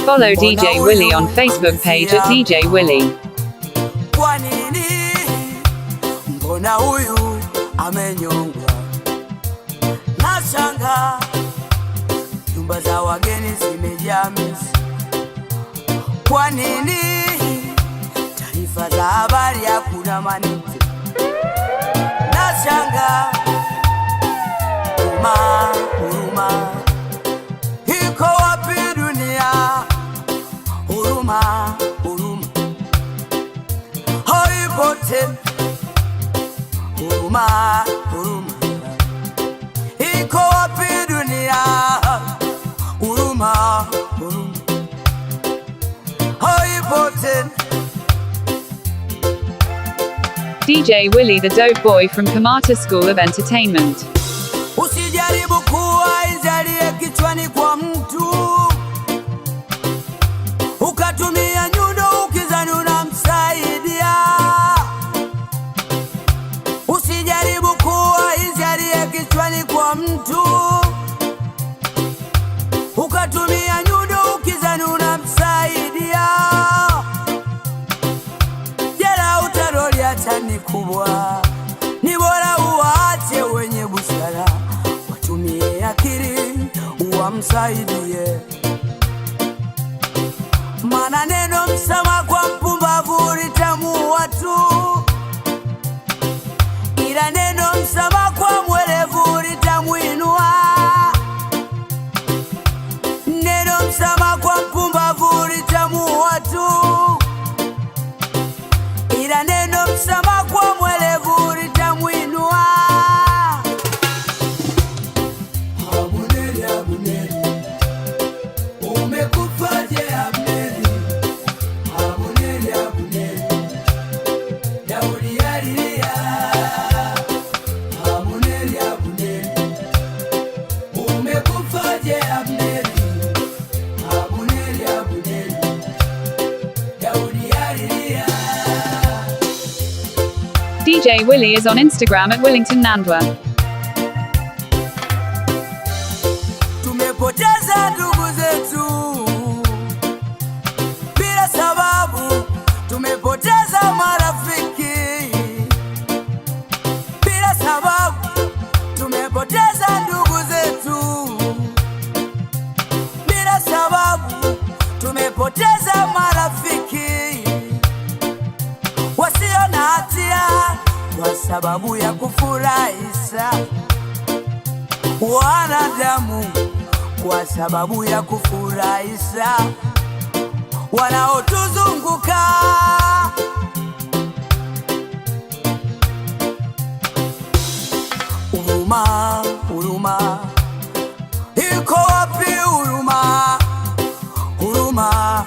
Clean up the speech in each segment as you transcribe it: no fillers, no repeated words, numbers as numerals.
Follow DJ Willy on Facebook page at DJ Willy. Kwa nini mbona huyu amenyongwa? Nashanga nyumba za wageni zimejaa mizi. Kwa nini taarifa za habari hakuna manite? Nashanga huruma iko wapi dunia? Huruma haipo tena. Huruma iko wapi dunia? Huruma haipo tena. DJ Willy, the dope boy from Kamata School of Entertainment. Usijaribu kuwa izalie kichwani kwa mtu, ukatumia nyundo ukizani unamsaidia. Usijaribu kuwa izalie kichwani kwa mtu, ukatumia nyundo ukizani unamsaidia. Jela utaroli hata ni kubwa, ni bora uache wenye busara watumie akili uwamsaidie. Maana neno msamaha kwa mpumbavu litamuua tu, ila neno msamaha kwa mwerevu litamuinua. Neno msamaha kwa mpumbavu litamuua tu, ila neno msamaha kwa mwerevu litamuinua. Abuneri, umekufaje Abneri? Abuneri, Daudi alilia. Abuneri, umekufaje Abneri? Abuneri, Daudi alilia. DJ Willy is on Instagram at Willington Nandwa. Tumepoteza ndugu zetu bila sababu, tumepoteza marafiki bila sababu, tumepoteza ndugu zetu bila sababu, tumepoteza marafiki wasio na hatia kwa sababu ya kufurahisha wanadamu, kwa sababu ya kufurahisha wanaotuzunguka. Huruma iko wapi? Huruma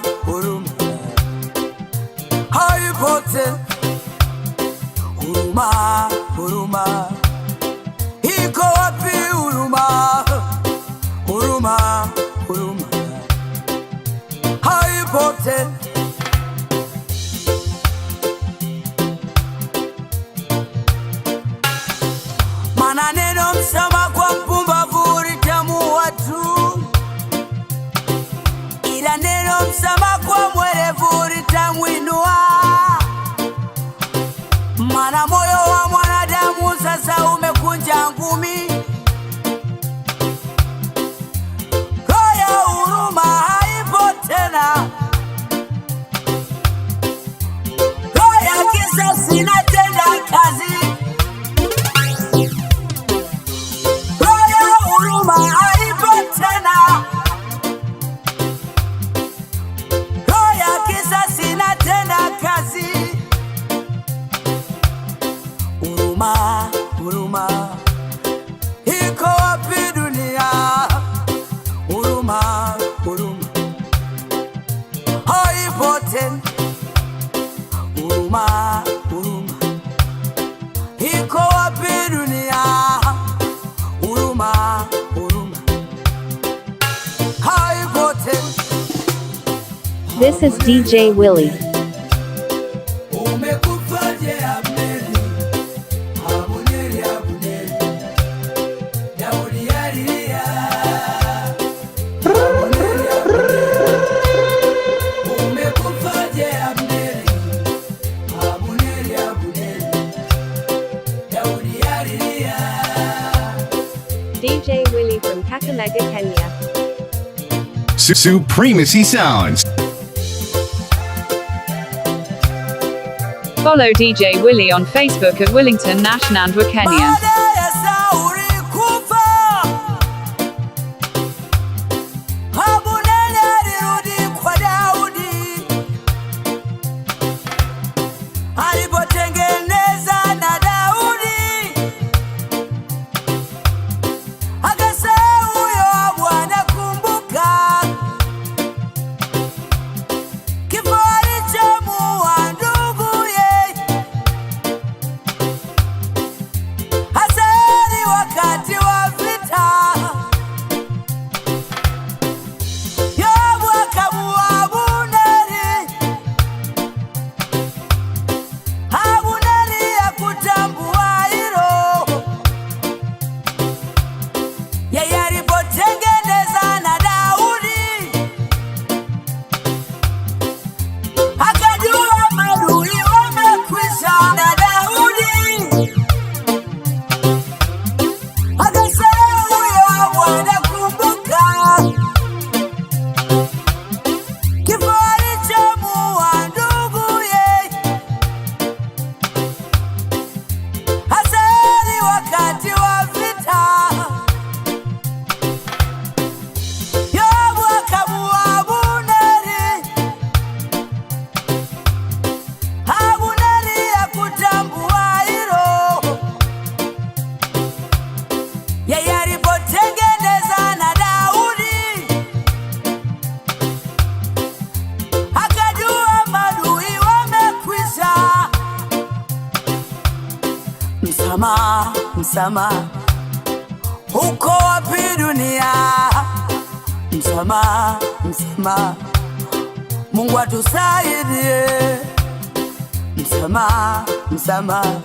haipo tena. Huruma iko wapi? Huruma haipo tena. Maana neno msamaha kwa mpumbavu litamuua tu, ila neno msamaha kwa mwerevu litamuinua. Maana moyo wa mwanadamu sasa umekunja ngumi. Roho ya huruma haipo tena. Roho ya kisasi inatenda kazi. Roho ya huruma haipo tena. Roho ya kisasi inatenda kazi. Huruma iko wapi dunia? Huruma haipo tena. Huruma iko wapi dunia? Huruma haipo tena. This is DJ Willy. Umekufaje Abneri? Abuneri, Daudi alilia. Abuneri, DJ Willy from Kakamega, Kenya. Supremacy Sounds. Follow DJ Willy on Facebook at Willington Nash Nandwa, Kenya. Baada ya Sauli kufa, Abuneri alirudi kwa Daudi. Alipotengeneza na Daudi, akasema huyo Bwana, kumbuka kifo alichomuua nduguye Hazari wakati wa vita. Yoabu akamuua Abuneri. Abuneri hakutambua hilo. Yeye alipotengeneza na Daudi, akajua maadui wamekwisha na Daudi. Akasema huyo Bwana, kumbuka kifo alichomuua nduguye Hazari wakati wa vita. Yoabu akamuua Abuneri. Abuneri hakutambua hilo. Yeye alipotengeneza na Daudi, akajua maadui wamekwisha. Msamaha, msamaha, uko wapi dunia? Msamaha, msamaha, Mungu atusaidie. Msamaha, msamaha,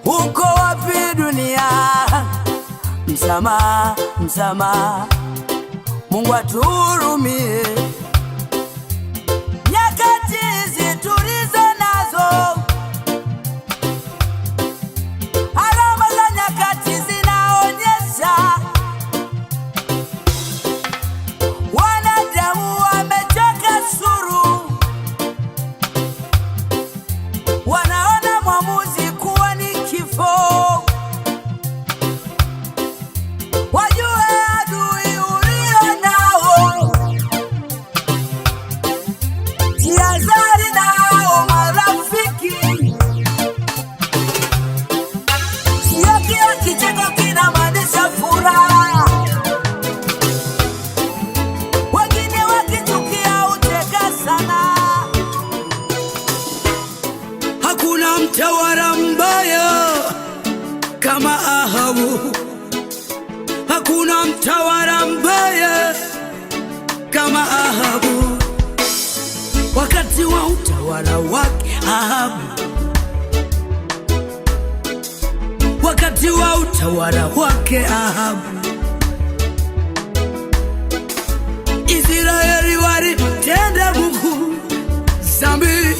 uko wapi dunia? Msamaha, msamaha, Mungu atuhurumie. Nyakati hizi tulizo nazo, alama za nyakati zinaonyesha wanadamu wamechoka suru. Wanaona mwamuzi kuwa ni kifo. Wajue adui ulio nao, jihadhari nao marafiki. Sio kila kicheko kinamaanisha furaha. Wengine wakichukia ucheka sana. Hakuna mtawala mbaya kama Ahabu. Hakuna mtawala mbaya kama Ahabu. Wakati wa utawala wake Ahabu, wakati wa utawala wake Ahabu, Israeli walitenda Mungu dhambi.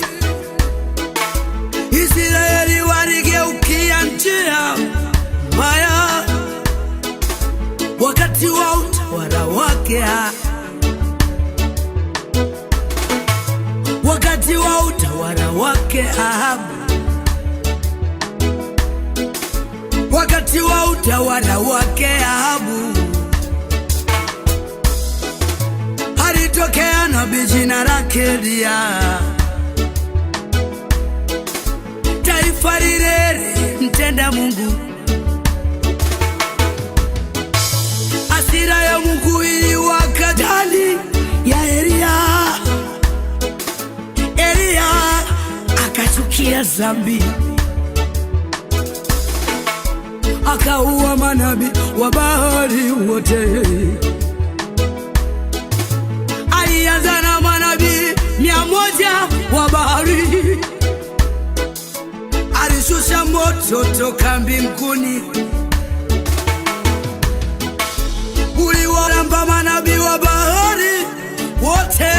Israeli waligeukia njia mbaya. Wakati wa utawala wake wakati wa utawala wake Ahabu, wakati wa utawala wake Ahabu, alitokea nabii jina lake Eliya. Taifa lile mtenda Mungu, hasira ya Mungu iliwaka ndani ya Eliya. Eliya akachukia dhambi, akaua manabii wa Baali wote. Alianza na manabii 100 wa Baali. Alishusha moto toka mbinguni, uliwaramba manabii wa Baali wote.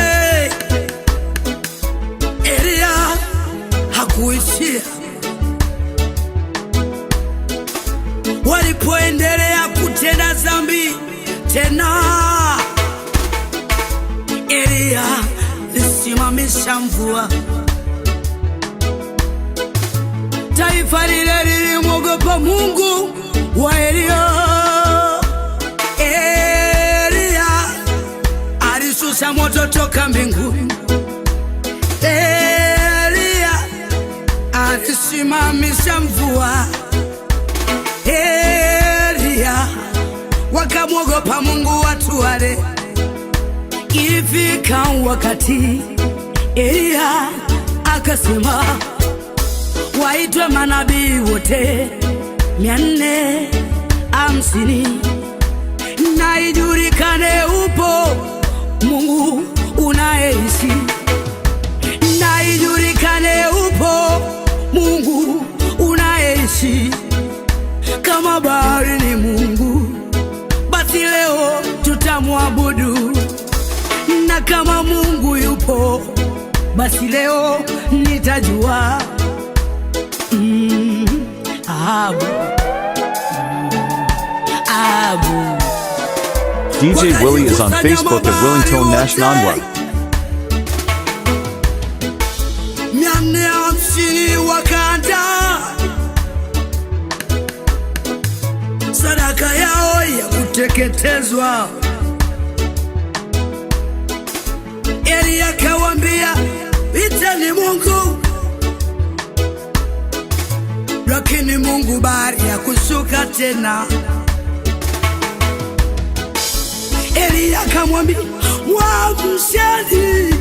Eliya hakuishia. Walipoendelea wametenda dhambi tena. Elia lisimamisha mvua, taifa lile lilimwogopa Mungu wa Elia. Elia alishusha moto toka mbinguni. Elia alisimamisha mvua. Elia wakamwogopa Mungu watu wale. Ilifika wakati Elia akasema waitwe manabii wote 450 na ijulikane upo Mungu unaishi, na ijulikane upo Mungu unaishi. Kama bahari ni Mungu, basi leo tutamwabudu, na kama Mungu yupo, basi leo nitajua. DJ Willie is on Facebook at Willington Nashnanwa. 450 wakanda sadaka yao ya kuteketezwa. Elia akawaambia, iteni Mungu. Lakini Mungu baada ya kushuka tena, Elia akamwambia, mwamsheni.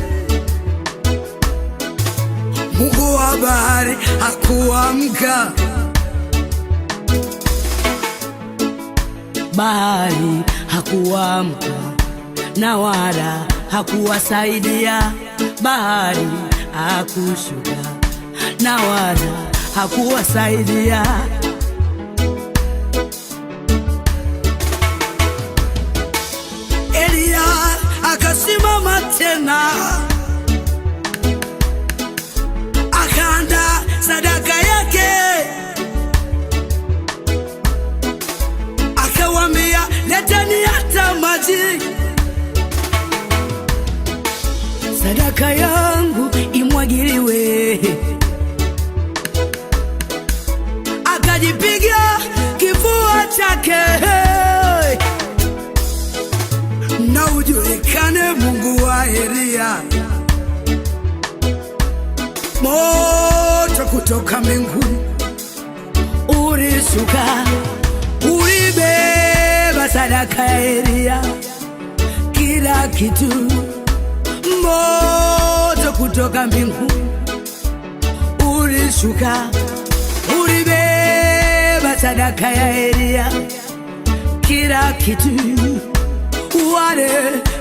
Mungu wa bahari hakuamka, bahari hakuamka na wala hakuwasaidia. Bahari hakushuka na wala hakuwasaidia. Elia akasimama tena, akaanda sadaka yake, akawaambia, leteni hata maji, sadaka yangu imwagiliwe. Akajipiga kifua chake, na ujulikane Mungu wa Elia. Moto kutoka mbinguni ulishuka, ulibeba sadaka ya Elia, kila kitu. Moto kutoka mbinguni ulishuka, ulibeba sadaka ya Elia, kila kitu. Wale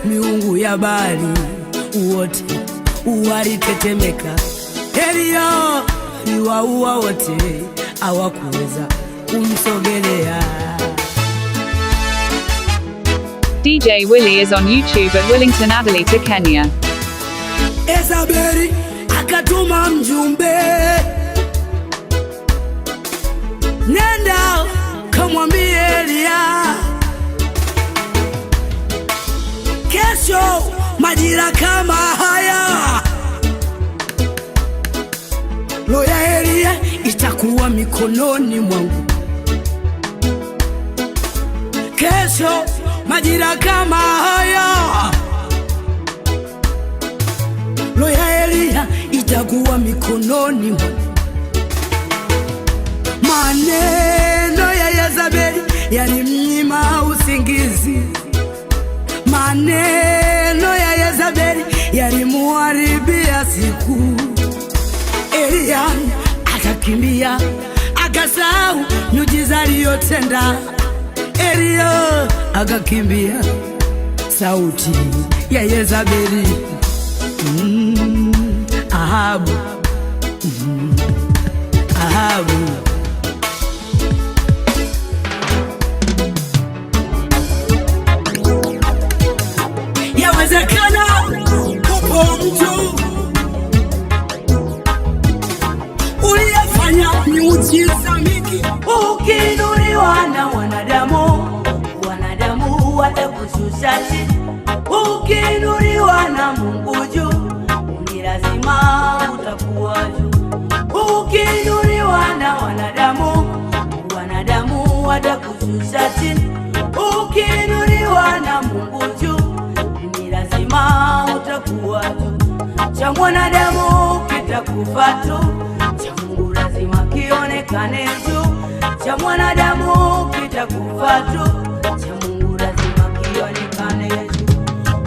miungu ya Baali wote walitetemeka. Elia aliwaua wote, hawakuweza kumsogelea. DJ Willie is on YouTube at Willington Adelita, Kenya. Yezabeli akatuma mjumbe, nenda kamwambie Elia, kesho majira kama haya roho ya Elia itakuwa mikononi mwangu. Kesho majira kama haya roho ya Elia itakuwa mikononi mwangu. Maneno ya Yezabeli yalimnyima usingizi. Maneno ya Yezabeli yalimuharibia siku. Elia akakimbia, akasahau miujiza aliyotenda. Elia akakimbia, sauti ya Yezabeli. Ahabu, Ahabu. Yawezekana upo mtu uliyefanya miujiza mingi, ukiinuliwa na wanadamu, na Mungu juu, ni lazima utakuwa juu. Ukiinuliwa na wanadamu, wanadamu watakushusha chini. Ukiinuliwa na Mungu juu, ni lazima utakuwa juu. Cha mwanadamu kitakufa tu, cha Mungu lazima kionekane juu. Cha mwanadamu kitakufa tu, cha Mungu lazima kionekane juu.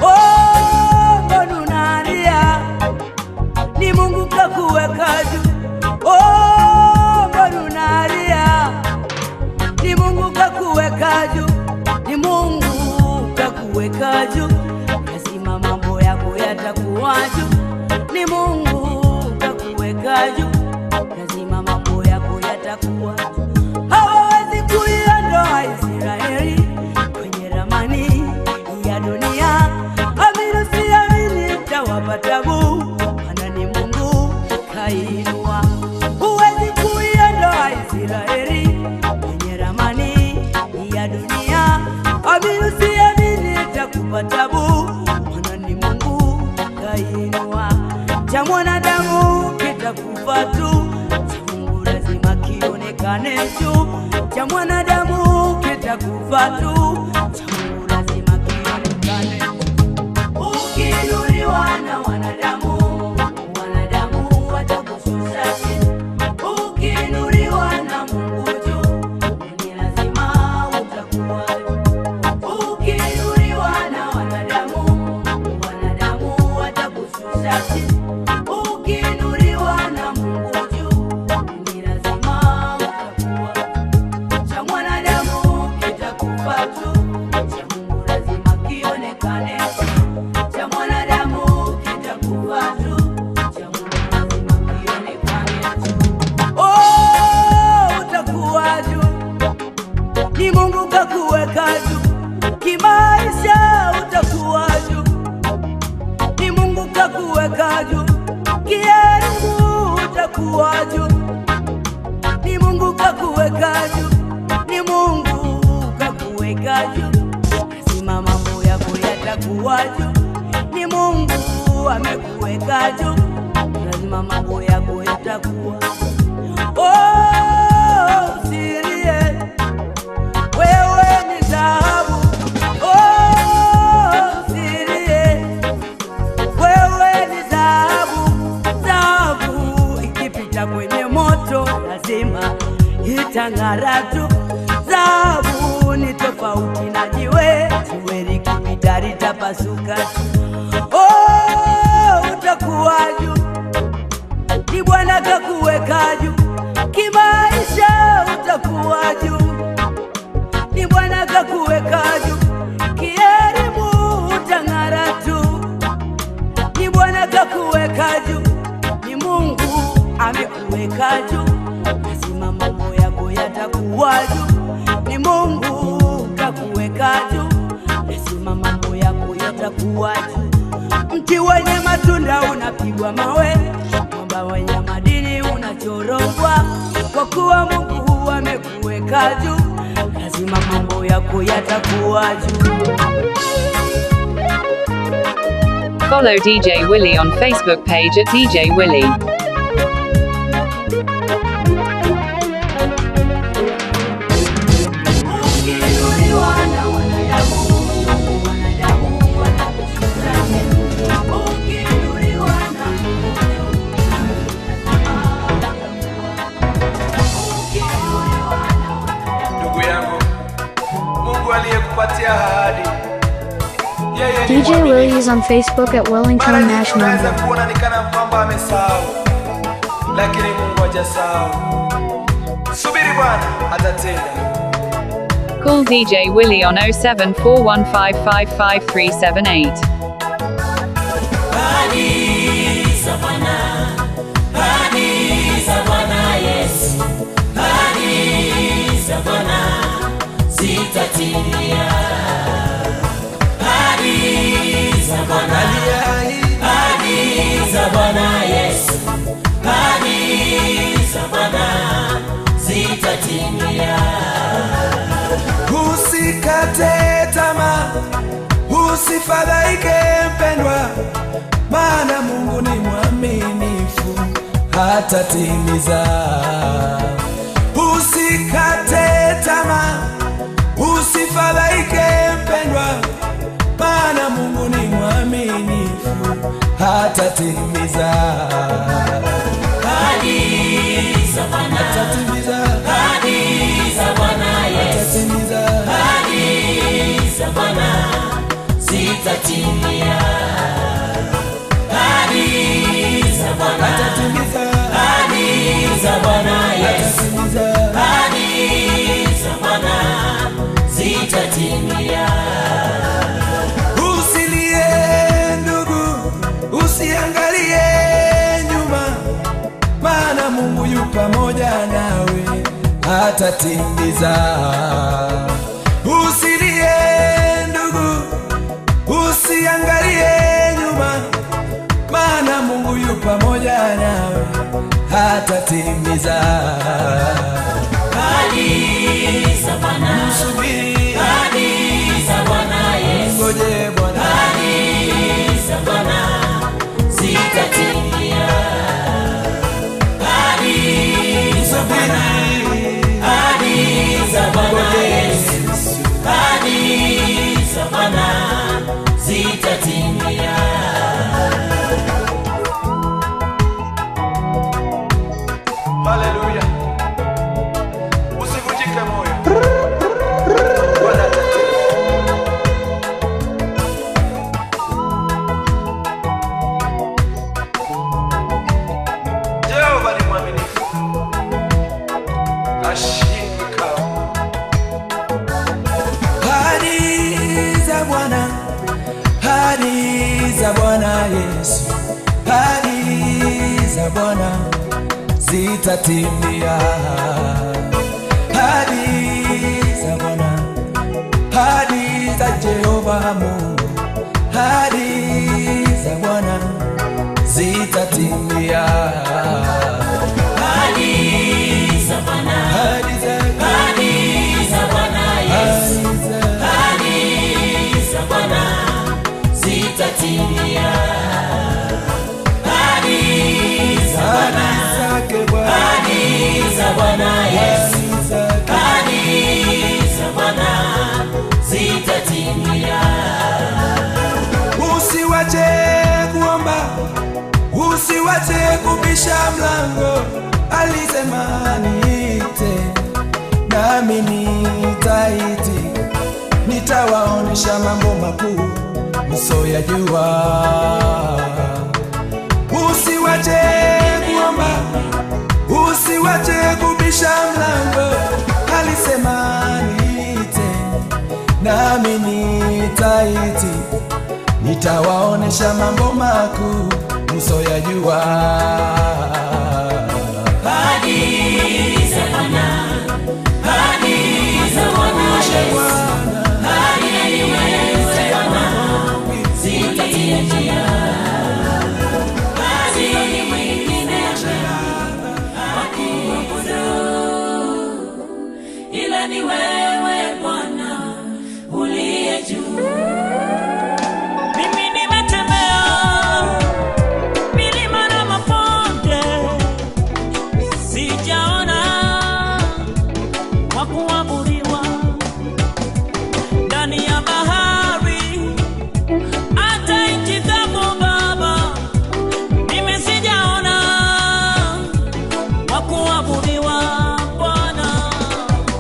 Oh, mbona unalia? Ni Mungu kakuweka juu. Oh, mbona unalia? Ni Mungu kakuweka juu. Ni Mungu kakuweka juu, lazima mambo yako yatakuwa juu. Ni Mungu kakuweka juu, lazima mambo yako yatakuwa juu. Hawawezi kuiondoa Israeli kwenye ramani ya dunia. Amini usiamini, tawapa tabu, maana ni Mungu kainua. Huwezi kuiondoa Israeli kwenye ramani ya dunia. Amini usiamini, takupa tabu, maana ni Mungu kainua. Cha mwanadamu kitakufa tu, cha Mungu lazima kionekane juu. Cha mwanadamu kitakufa tu, cha Mungu lazima kionekane juu. Ukiinuliwa na wanadamu, wanadamu watakushusha chini. Ukiinuliwa na Mungu juu, ni lazima utakuwa juu. Ukiinuliwa na wanadamu, wanadamu watakushusha chini. Ukiinuliwa na Mungu juu, ni lazima utakuwa juu. Cha mwanadamu kitakufa tu, cha Mungu lazima kionekane juu. Cha mwanadamu kitakufa tu, cha Mungu lazima kionekane juu. Oh, utakuwa juu. Ni Mungu kakuweka juu. Kimaisha utakuwa juu. Ni Mungu kakuweka juu. Kielimu utakuwa juu. Ni Mungu kakuweka juu. Ni Mungu kakuweka juu, lazima mambo yako yatakuwa juu. Ni Mungu amekuweka juu, lazima mambo yako yatakuwa. Oh, usilie, wewe ni dhahabu. Oh, usilie, wewe ni dhahabu. Dhahabu ikipita kwenye moto lazima itang'ara tu. Dhahabu ni tofauti na jiwe, jiwe likipita litapasuka tu. Oh, utakuwa juu. Ni Bwana kakuweka juu. Kimaisha utakuwa juu. Ni Bwana kakuweka juu. Kielimu utang'ara tu. Ni Bwana kakuweka juu. Ni Mungu amekuweka juu, lazima mambo yako yatakuwa juu. Ni Mungu kakuweka juu, lazima mambo yako yatakuwa juu. Mti wenye matunda unapigwa mawe, mwamba wenye madini unachorogwa. Kwa kuwa Mungu amekuweka juu, lazima mambo yako yatakuwa juu. Follow DJ Willy on Facebook page at DJ Willy. DJ Willy is on Facebook at Wellington National. Lakini Mungu hajasahau. Subiri Bwana atatenda. Call DJ Willy on 0741555378. Usikate tamaa, usifadhaike mpendwa, maana Mungu ni mwaminifu, hatatimiza. Usikate tamaa, usifadhaike mpendwa, maana Mungu ni mwaminifu, hatatimiza. Ahadi za Bwana, hatatimiza. Ahadi za Bwana Yesu, hatatimiza. Ahadi za Bwana zitatimia. Ahadi za Bwana, hatatimiza. Ahadi za Bwana Yesu, hatatimiza. Ahadi za Bwana zitatimia. Usilie ndugu, usiangalie nyuma, maana Mungu yu pamoja nawe, hatatimiza. Usilie ndugu, usiangalie nyuma, maana Mungu yu pamoja nawe, hatatimiza. Ahadi za Bwana, msubiri. Ahadi za Bwana Yesu, ngoje Bwana. Ahadi za Bwana zitatimia. Ahadi za Bwana, ahadi za Bwana Yesu, ahadi za Bwana zitatimia. Hallelujah. Usivunjike moyo. Bwana atatenda. Jehova ni mwaminifu, hashindwi kamwe. Ahadi za Bwana, ahadi za Bwana Yesu, ahadi za Bwana zitatimia. Ahadi za Bwana, ahadi za Jehova Mungu, ahadi za Bwana zitatimia. Ahadi za Bwana, ahadi za Bwana Yesu, ahadi za Bwana zitatimia. Ahadi za Bwana, ahadi za Bwana Yesu, ahadi za Bwana zitatimia. Usiwache kuomba, usiwache kubisha mlango. Alisema niite, nami nitaiti, nitawaonesha mambo makuu msoyajua. Usiwache kuomba, usiwache kubisha mlango. Alisema niite, nami nitaiti, nitawaonesha mambo makuu msoyajua. Ahadi za Bwana, ahadi za Bwana Yesu, ahadi ni wewe Bwana zitatimia. Ahadi ni mwingine hakuabudu, ila ni wewe Bwana uliye juu. Mimi nimetembea milima na mabonde, sijaona wa kuabudiwa. Ndani ya bahari hata nchi kavu Baba, mimi sijaona wa kuabudiwa Bwana.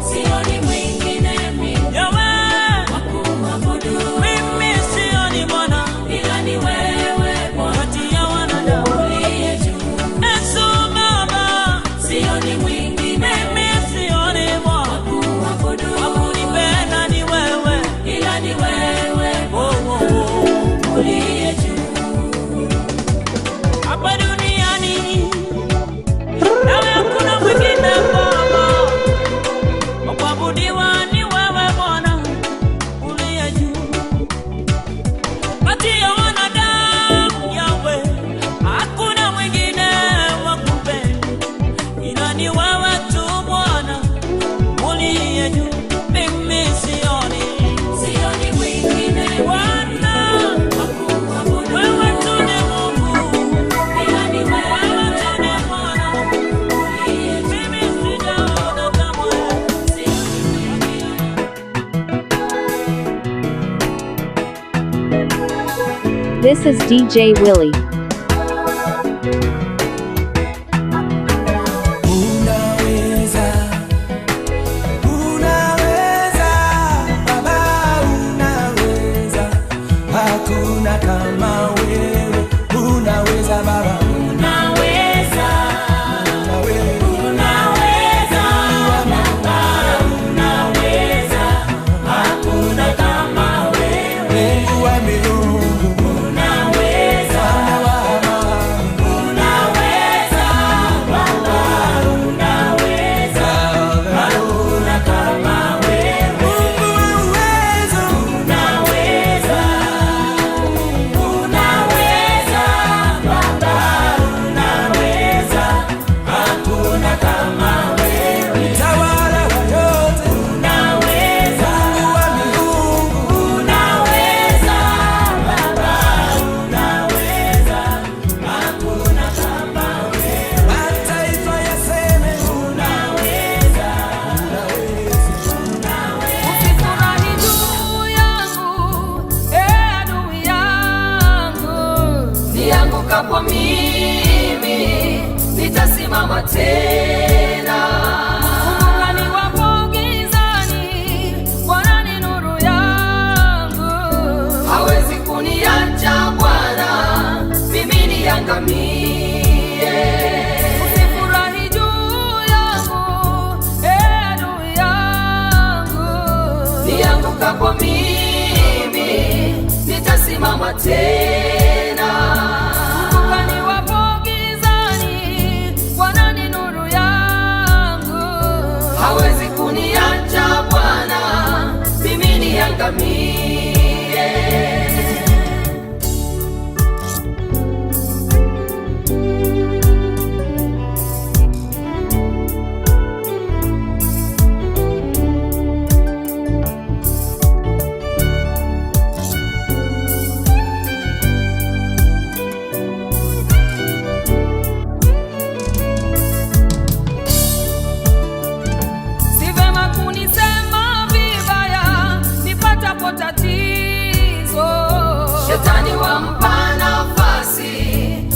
Sioni mwingine mimi wa kuabudu, mimi sioni Bwana ila ni wewe Bwana, kati ya wanadamu uliye juu. Yesu Baba, sioni mwingine mimi sioni Bwana wa kuabudu, wa kunipenda ni wewe ila ni wewe Bwana uliye juu. Hapa duniani nawe hakuna mwingine Baba, wa kuabudiwa ni wewe Bwana uliye juu. Kati ya wanadamu Yawe, hakuna mwingine wa kupenda ila ni wewe tu Bwana uliye juu. Mimi sioni mwingine Bwana wa kuabudu, wewe tu ni Mungu. This is DJ Willie. Kwa mimi nitasimama tena. Ungani wapo gizani, Bwana ni nuru yangu. Hawezi kuniacha Bwana, mimi niangamie. Usifurahi juu yangu, adui yangu. Nianguka kwa mimi nitasimama tena. Hawezi kuniacha Bwana, mimi niangamie. Shetani wampa nafasi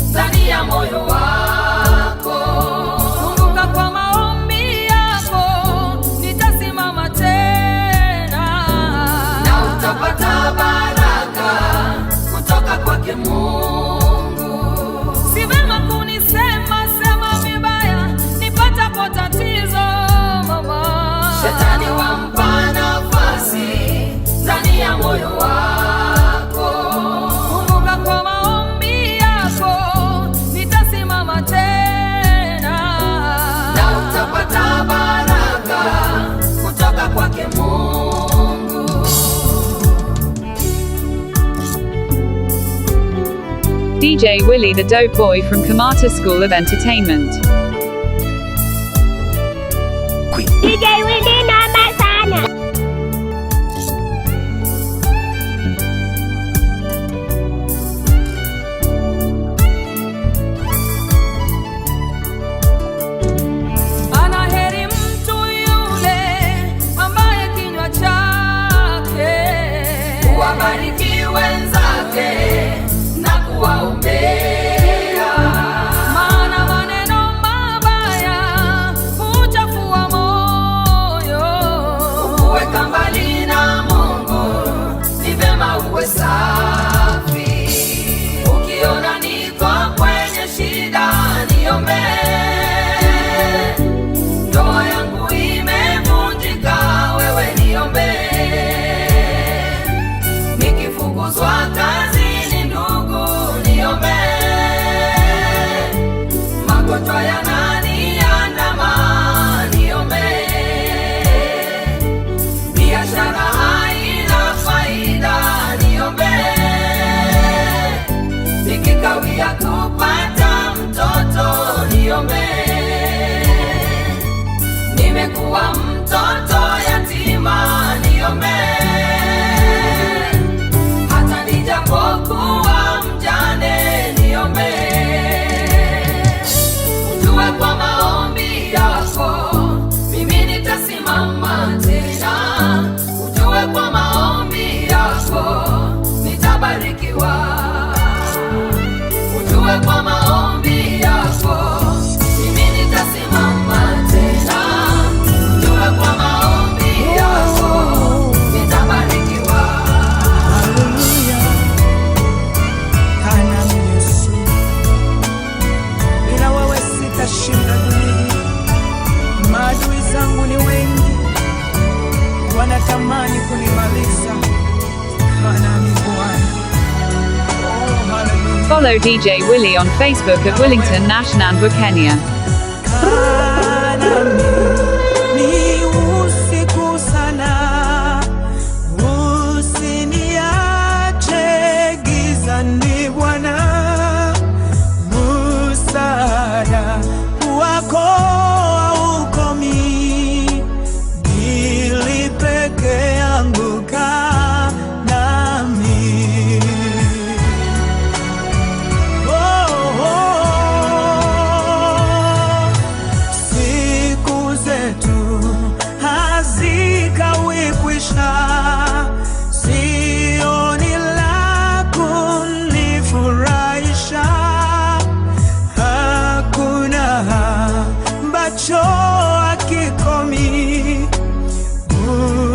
ndani ya moyo wako. Kumbuka kwa maombi yako nitasimama tena, na utapata baraka kutoka kwake Mungu. Si vema kunisema sema vibaya nipatapo tatizo mama. Shetani wampa nafasi ndani ya moyo wako. DJ Willie the Dope Boy from Kamata School of Entertainment. DJ Willie noma sana. Anaheri mtu yule ambaye kinywa chake huwabariki wenzake na kuwaombea, maana maneno mabaya huchafua moyo. wanatamani kunimaliza. Kanami Bwana. Oh, hallelujah. Follow DJ Willie on Facebook at Willington Nashnandwa, Kenya. Ni usiku sana, usiniache gizani Bwana, msaada wako haukomi, ili peke yangu kaa nami. Siku zetu hazikawi kwisha, sioni la kunifurahisha, hakuna ambacho hakikomi,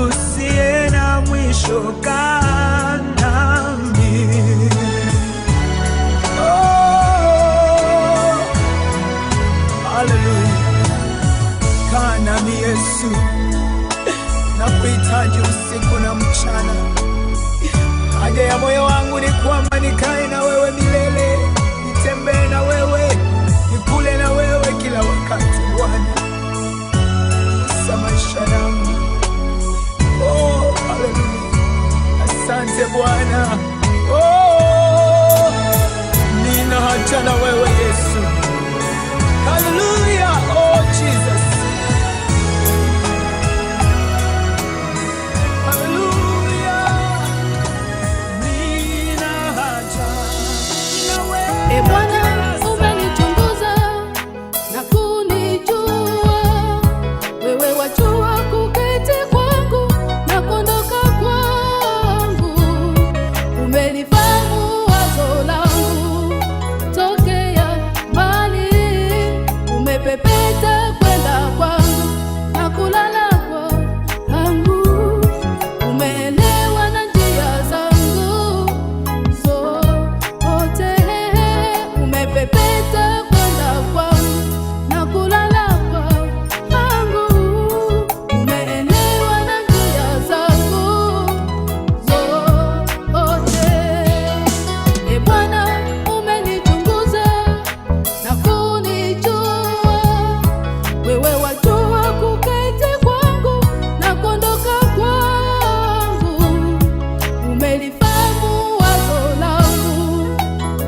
usiye na mwisho kaa nami. Oh, hallelujah. Kaa nami Yesu, nakuhitaji usiku na mchana. Haja ya moyo wangu ni kwamba nikae na wewe milele, nitembee na wewe, nikule na wewe kila wakati Bwana. Gusa maisha yangu. Oh, hallelujah. Asante Bwana. Oh, nina haja na wewe Yesu. Hallelujah. Oh, Jesus. E Bwana, umenichunguza na kunijua, wewe wajua kuketi kwangu na kuondoka kwangu, umelifahamu wazo langu tokea mbali, umepepeta kwenda kwangu na kulala kwangu, umeelewa na njia zangu zote, umepepeta kwenda kwangu na kulala kwangu, umeelewa na njia zangu zote. E Bwana, umenichunguza na kunijua, wewe wajua kuketi kwangu na kuondoka kwangu, umelifahamu wazo langu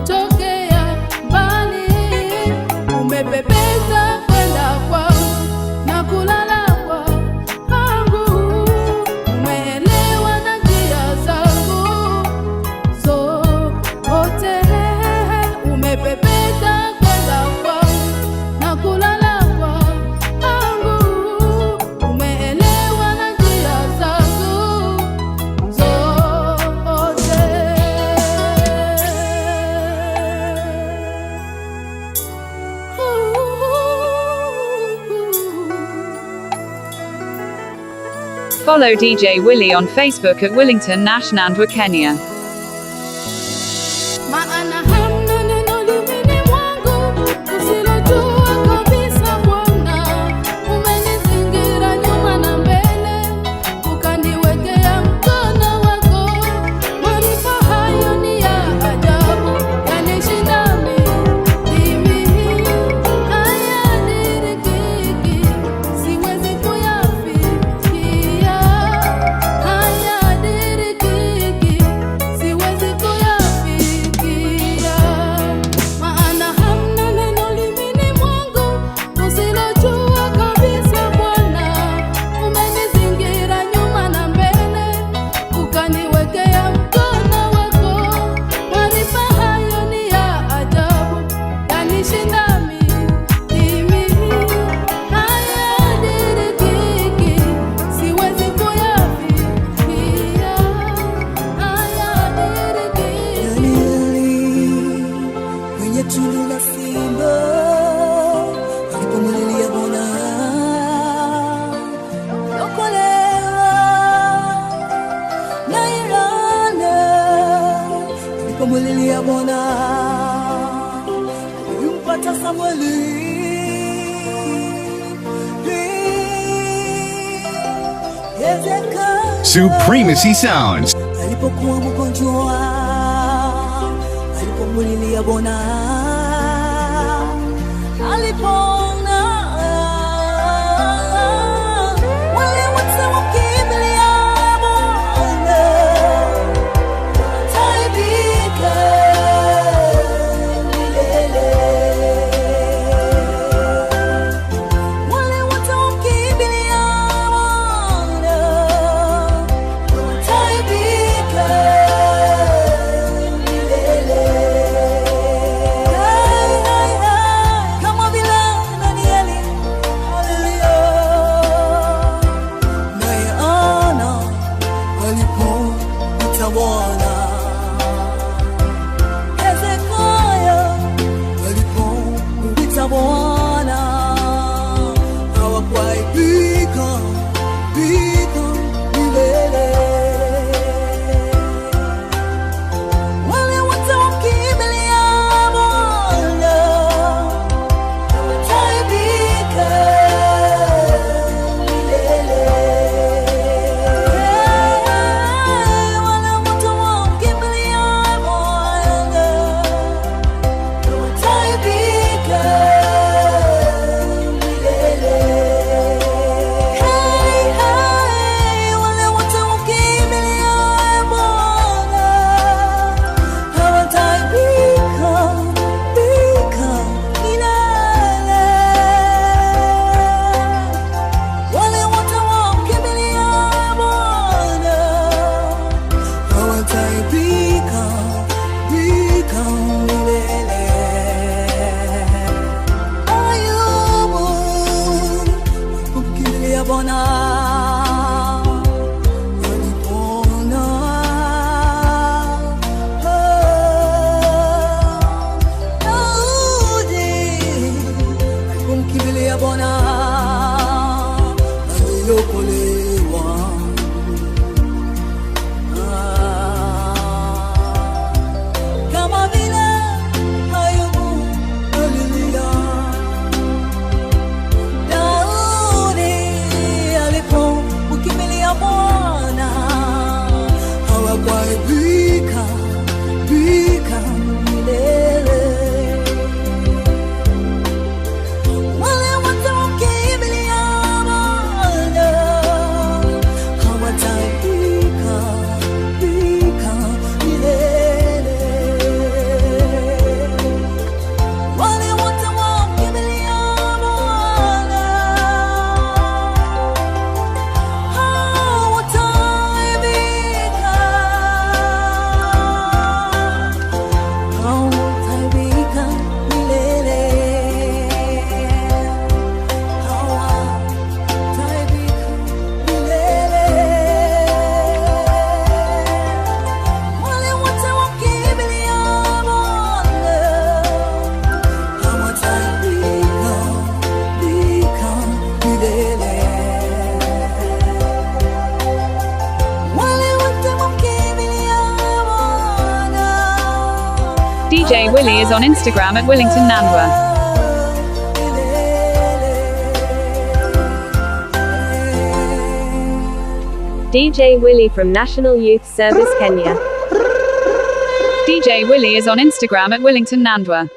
tokea mbali, umepepeta kwenda kwangu na kulala kwangu, umeelewa na njia zangu zote, umepepeta kwenda kwangu na kulala kwangu, umeelewa na njia zangu zote. Follow DJ Willie on Facebook at Willington Nashnandwa, Kenya. Maana hamna neno limini mwangu usilojua kabisa Bwana, umenizingira nyuma na mbele, ukaniwekea mkono wako, maarifa hayo ni ya ajabu, yanishinda mimi, hayadirikiki, siwezi kuyafikia, hayadirikiki, siwezi kuyafikia, maana hamna neno limini mwangu usilojua kabisa Bwana, umenizingira nyuma na mbele, ukaniwekea mkono wako, maarifa hayo ni ya ajabu, yanishinda mimi, hayadirikiki, siwezi kuyafikia, hayadirikiki. Kwenye tundu la simba alipomlilia Bwana, okolewa na Irana alipomlilia Bwana, alimpata Samweli. Hezekia Supremacy Sounds. alipokuwa mgonjwa, alipomulilia Bwana, alipona. Wale wote wakimbilia Bwana, wataibika milele. Wale wote wakimbilia Bwana, wataibika milele. Kama vile Danieli, haleluya, naye Ana alipomwita Bwana, Hezekia alipomwita Bwana, hawakuaibika milele. Wale wote wakimbilia Bwana, wataibika milele. Wale wote wakimbilia Bwana, wataibika milele. Wale wote wakimbilia Bwana, hawataibika milele. Wale wote wakimbilia Bwana, hawataibika milele. Ayubu alipomkimbilia Bwana, alipona. Daudi alipomkimbilia Bwana, aliokolewa. Kama vile Ayubu, haleluya, Daudi alipomkimbilia Bwana, hawakuaibika milele. Wale wote wakimbilia Bwana, hawataibika milele. Wale wote wakimbilia Bwana, hawataibika milele. Hawataibika milele. Wale wote wakimbilia Bwana, hawataibika milele. Wale wote wakimbilia Bwana. DJ Willie is on Instagram at Willington Nandwa. DJ Willie from National Youth Service Kenya. DJ Willie is on Instagram at Willington Nandwa.